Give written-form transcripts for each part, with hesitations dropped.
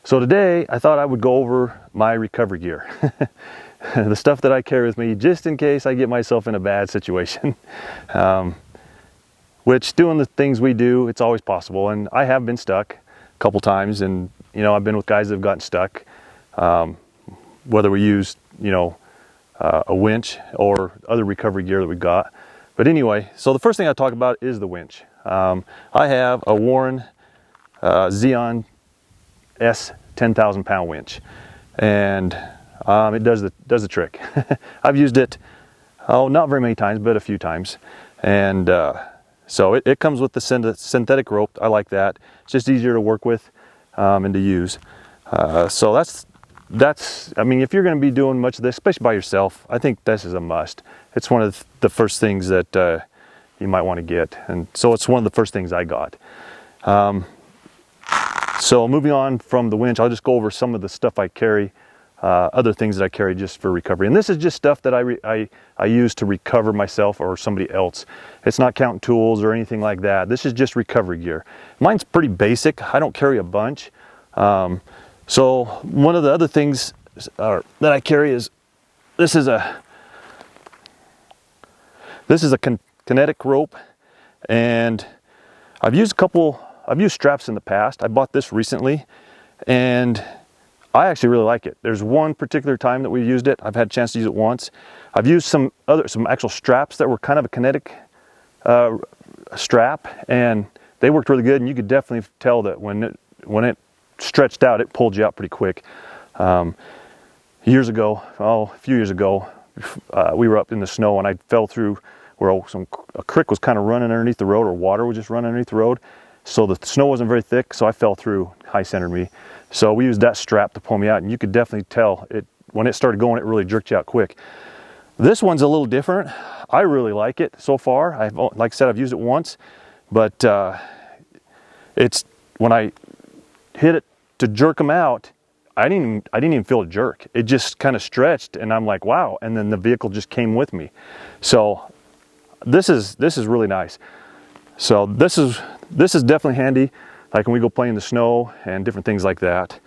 So today I thought I would go over my recovery gear. The stuff that I carry with me just in case I get myself in a bad situation. Which, doing the things we do, it's always possible, and I have been stuck a couple times, and you know, I've been with guys that have gotten stuck, whether we use, you know, a winch or other recovery gear that we got. But anyway, so the first thing I talk about is the winch. I have a Warren Xeon S 10,000 pound winch, and it does the trick. I've used it, not very many times, but a few times, and so it comes with the synthetic rope. I like that. It's just easier to work with and to use. So that's, I mean, if you're going to be doing much of this, especially by yourself, I think this is a must. It's one of the first things that you might want to get, and so it's one of the first things I got. So moving on from the winch, I'll just go over some of the stuff I carry, other things that I carry just for recovery. And this is just stuff that I use to recover myself or somebody else. It's not counting tools or anything like that. This is just recovery gear. Mine's pretty basic. I don't carry a bunch. So one of the other things that I carry is, this is a Kinetic Rope, and I've used straps in the past. I bought this recently, and I actually really like it. There's one particular time that we used it. I've had a chance to use it once. I've used some actual straps that were kind of a kinetic strap, and they worked really good, and you could definitely tell that when it stretched out, it pulled you out pretty quick. Years ago, a few years ago, we were up in the snow, and I fell through where a creek was kind of running underneath the road, or water was just running underneath the road. So the snow wasn't very thick, so I fell through, high centered me. So we used that strap to pull me out, and you could definitely tell when it started going, it really jerked you out quick. This one's a little different. I really like it so far. Like I said, I've used it once, but it's when I hit it to jerk them out, I didn't even feel a jerk. It just kind of stretched, and I'm like, wow. And then the vehicle just came with me. So this is really nice. So this is definitely handy, like when we go play in the snow and different things like that.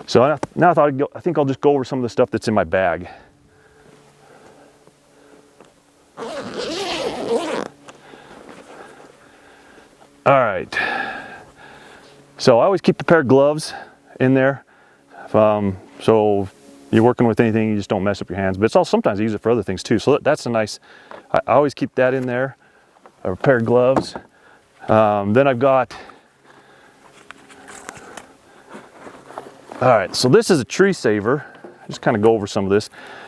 So now I think I'll just go over some of the stuff that's in my bag. All right. So I always keep a pair of gloves in there. So you're working with anything, you just don't mess up your hands. But it's also, sometimes I use it for other things too. So that's a nice, I always keep that in there, a pair of gloves. Then I've got, all right, so this is a tree saver. Just kind of go over some of this.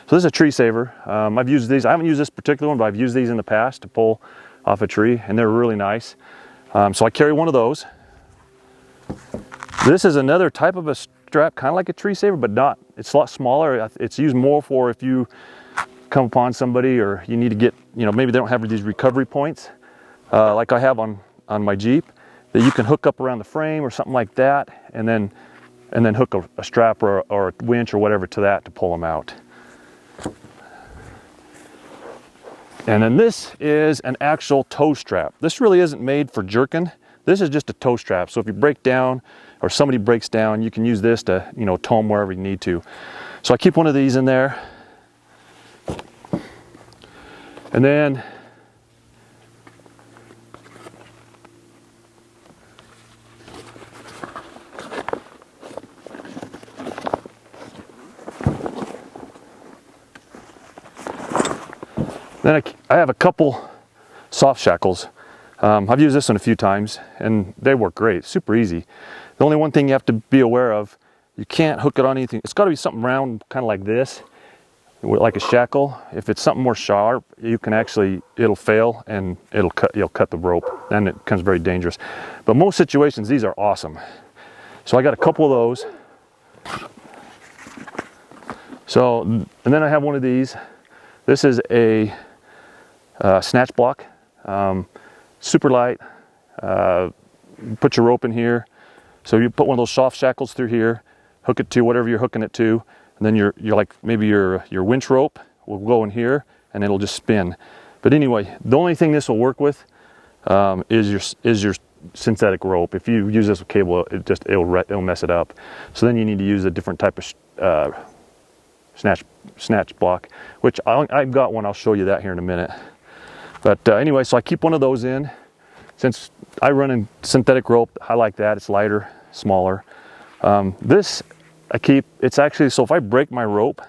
So this is a tree saver. I've used these. I haven't used this particular one, but I've used these in the past to pull off a tree, and they're really nice. So I carry one of those. This is another type of a strap, kind of like a tree saver, but not. It's a lot smaller. It's used more for if you come upon somebody or you need to get, you know, maybe they don't have these recovery points like I have on my Jeep, that you can hook up around the frame or something like that, and then hook a strap or a winch or whatever to that to pull them out. And then this is an actual tow strap. This really isn't made for jerking. This is just a tow strap. So if you break down or somebody breaks down, you can use this to, you know, tow them wherever you need to. So I keep one of these in there. And then I have a couple soft shackles. I've used this one a few times, and they work great. Super easy. The only one thing you have to be aware of, you can't hook it on anything. It's got to be something round, kind of like this, like a shackle. If it's something more sharp, you can actually, it'll fail and you'll cut the rope, and it becomes very dangerous. But most situations, these are awesome. So I got a couple of those. So, and then I have one of these. This is a Snatch Block, super light. Put your rope in here. So you put one of those soft shackles through here, hook it to whatever you're hooking it to, and then you're like, maybe your winch rope will go in here and it'll just spin. But anyway, the only thing this will work with is your synthetic rope. If you use this with cable, it'll mess it up. So then you need to use a different type of snatch block, which I've got one. I'll show you that here in a minute. But anyway, so I keep one of those in. Since I run in synthetic rope, I like that. It's lighter, smaller. This I keep, it's actually, so if I break my rope,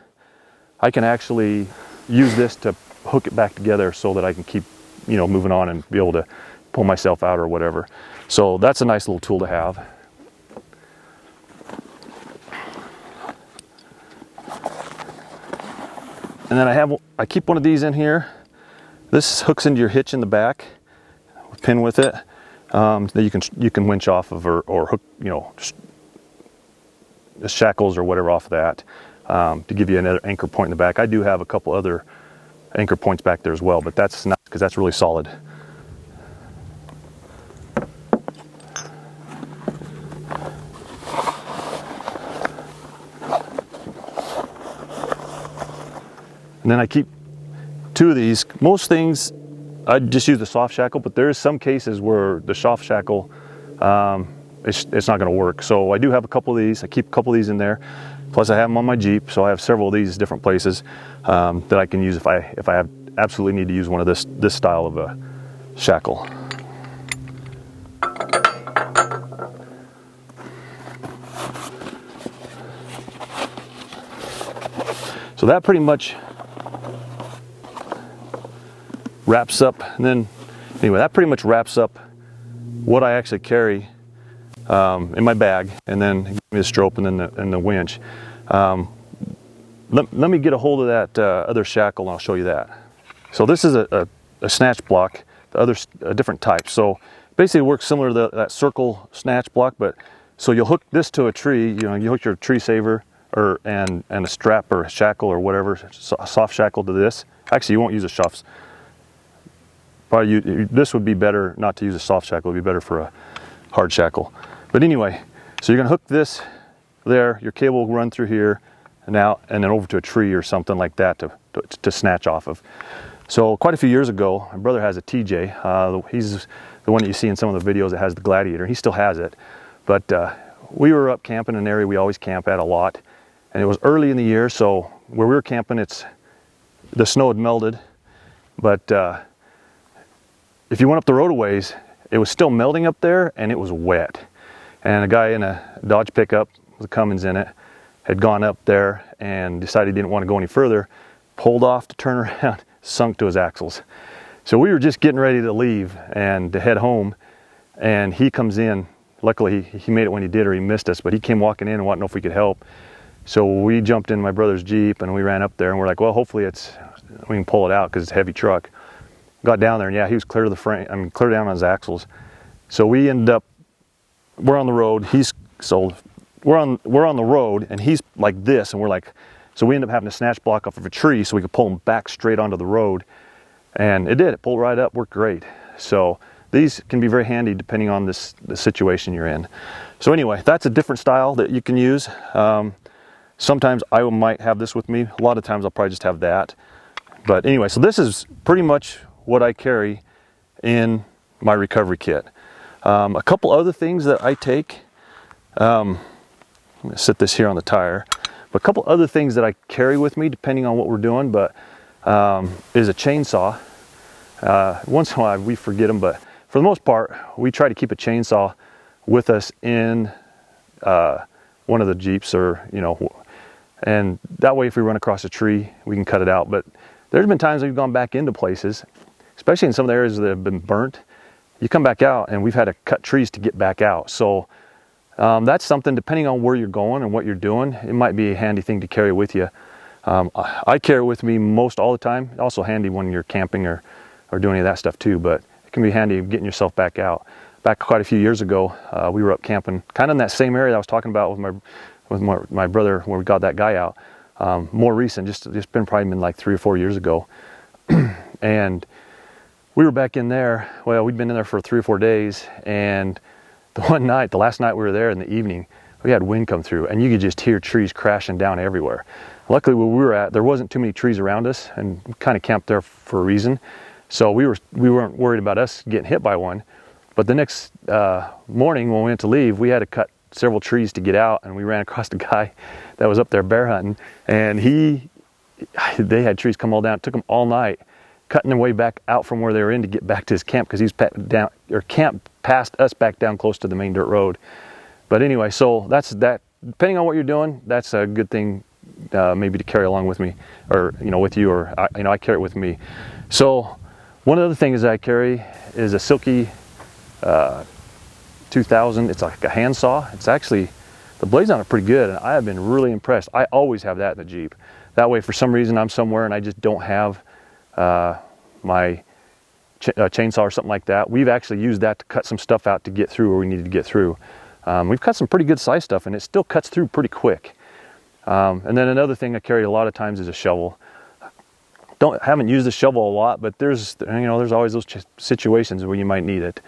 I can actually use this to hook it back together so that I can keep, you know, moving on and be able to pull myself out or whatever. So that's a nice little tool to have. And then I keep one of these in here. This hooks into your hitch in the back, pin with it, that you can winch off of or hook, you know, just the shackles or whatever off of that, to give you another anchor point in the back. I do have a couple other anchor points back there as well, but that's not, because that's really solid. And then I keep two of these. Most things I just use the soft shackle, but there's some cases where the soft shackle it's not going to work. So I do have a couple of these. I keep a couple of these in there. Plus I have them on my Jeep, so I have several of these different places that I can use if I have absolutely need to use one of this style of a shackle. So that pretty much wraps up, and then anyway, that pretty much wraps up what I actually carry in my bag, and then give me the strope and then the winch. Let me get a hold of that other shackle and I'll show you that. So this is a snatch block, a different type. So basically it works similar to that circle snatch block, but so you'll hook this to a tree, you know, you hook your tree saver and a strap or a shackle or whatever, a soft shackle to this. Actually, you won't use a soft. Probably this would be better not to use a soft shackle. It would be better for a hard shackle. But anyway, so you're gonna hook this there, your cable will run through here and out, and then over to a tree or something like that to snatch off of. So quite a few years ago, my brother has a TJ. He's the one that you see in some of the videos that has the Gladiator. He still has it. But we were up camping in an area we always camp at a lot. And it was early in the year, so where we were camping, the snow had melted. But if you went up the road a ways, it was still melting up there and it was wet. And a guy in a Dodge pickup with a Cummins in it had gone up there and decided he didn't want to go any further, pulled off to turn around, sunk to his axles. So we were just getting ready to leave and to head home, and he comes in. Luckily he made it when he did, or he missed us, but he came walking in and wanted to know if we could help. So we jumped in my brother's Jeep and we ran up there, and we're like, well, hopefully we can pull it out because it's a heavy truck. Got down there, and yeah, he was clear to the frame, I mean, clear down on his axles. So we ended up, we're on the road, we're on the road, and he's like this, and we're like, so we ended up having to snatch block off of a tree so we could pull him back straight onto the road. And it pulled right up, worked great. So these can be very handy depending on the situation you're in. So anyway, that's a different style that you can use. Sometimes I might have this with me. A lot of times I'll probably just have that. But anyway, so this is pretty much what I carry in my recovery kit. A couple other things that I take, I'm gonna sit this here on the tire, but a couple other things that I carry with me depending on what we're doing, but is a chainsaw. Once in a while we forget them, but for the most part, we try to keep a chainsaw with us in one of the Jeeps, or, you know, and that way if we run across a tree, we can cut it out. But there's been times we've gone back into places, especially in some of the areas that have been burnt. You come back out and we've had to cut trees to get back out. So that's something, depending on where you're going and what you're doing, it might be a handy thing to carry with you. I carry it with me most all the time. Also handy when you're camping or doing any of that stuff too, but it can be handy getting yourself back out. Back quite a few years ago, we were up camping, kind of in that same area I was talking about with my brother, where we got that guy out. More recent, just probably like 3 or 4 years ago. And we were back in there. Well, we'd been in there for 3 or 4 days, and the last night we were there in the evening, we had wind come through, and you could just hear trees crashing down everywhere. Luckily where we were at, there wasn't too many trees around us, and we kind of camped there for a reason. So we weren't worried about us getting hit by one. But the next morning when we went to leave, we had to cut several trees to get out, and we ran across a guy that was up there bear hunting, and they had trees come all down. It took them all night cutting their way back out from where they were in to get back to his camp, because he's down or camped past us back down close to the main dirt road. But anyway, so that's that. Depending on what you're doing, that's a good thing maybe to carry along with me, or with you, or I carry it with me. So one of the things I carry is a Silky 2000. It's like a handsaw. It's actually, the blades on it pretty good, and I have been really impressed. I always have that in the Jeep. That way, for some reason I'm somewhere and I just don't have my chainsaw or something like that, we've actually used that to cut some stuff out to get through where we needed to get through. We've cut some pretty good size stuff, and it still cuts through pretty quick. And then another thing I carry a lot of times is a shovel. Haven't used the shovel a lot, but there's always those situations where you might need it.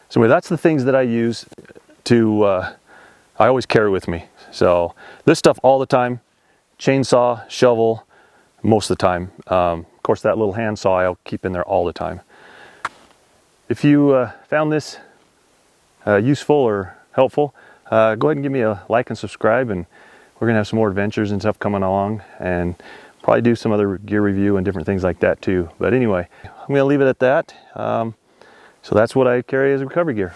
So that's the things that I use to I always carry with me. So this stuff all the time: chainsaw, shovel, most of the time. Of course, that little handsaw I'll keep in there all the time. If you found this useful or helpful, go ahead and give me a like and subscribe, and we're gonna have some more adventures and stuff coming along, and probably do some other gear review and different things like that too. But anyway, I'm gonna leave it at that. So that's what I carry as recovery gear.